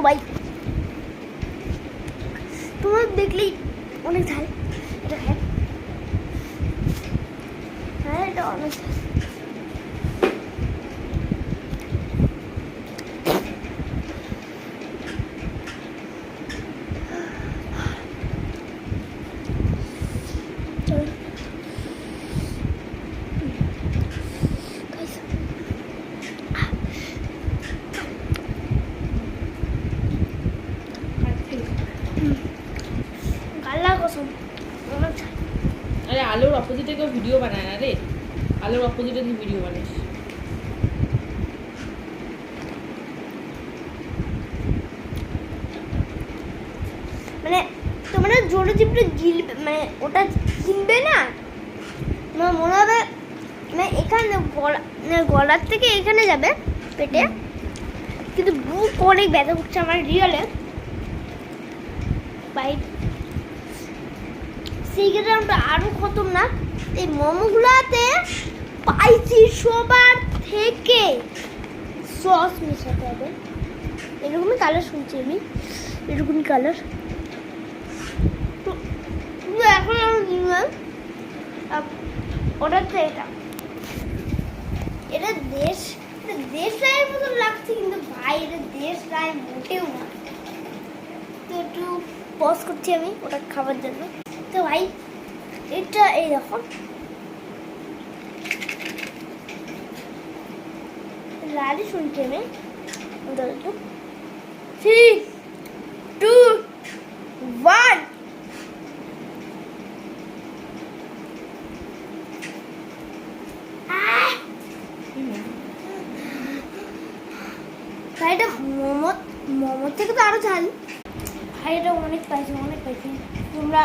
ভাই তোমার দেখলেই অনেক ঝাল। এটা হ্যাঁ হ্যাঁ এটা অনেক ঝাল। अरे आलूर अपोजिटे केउ भिडियो बनाय ना रे आलूर अपोजिटे तुई भिडियो बानाइस মানে তোমরা জোরে চিপড়ে গিলবে মানে ওটা গিলবে না আমার মনে হবে মানে এখানে গলার থেকে এখানে যাবে পেটে কিন্তু বুক অনেক ব্যথা করছে আমার রিয়েলে ভাই সিগারেটটা আরো খতরনাক। এই মোমোগুলোতে পাইছি সবার থেকে সস মেশাতে হবে এরকমই কালার শুনছি আমি এরকমই কালার তো এখন আমি দিলাম ওটা তো এটা দেশ রায়ের মতন লাগছে কিন্তু ভাই এটা দেশ রায় মোটেও না। তো একটু পজ করছি আমি ওটা খাবার জন্য। তো ভাই এটা এই দেখো লালি শুনছি আমি 3 2 1 ভাই এটা মোমোর থেকে তো আরো ঝাল ভাই এটা অনেক পাইছি তোমরা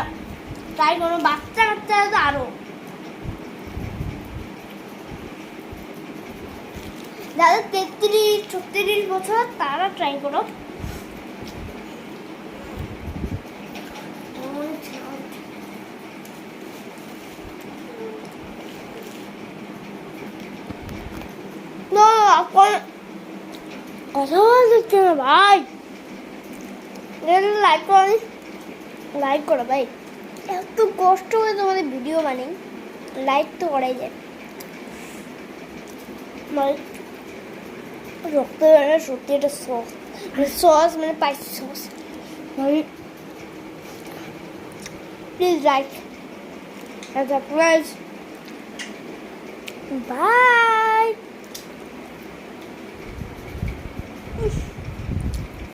ট্রাই করো বাচ্চা কাচ্চারা তো আরো যাদের 33-36 বছর তারা ট্রাই করো। কথা বলতে না ভাই লাইক করো ভাই এত কষ্ট করে তোমাদের ভিডিও বানাই লাইক তো করাই যায় রক্ত সত্যি এটা সস মানে spicy sauce please like please by.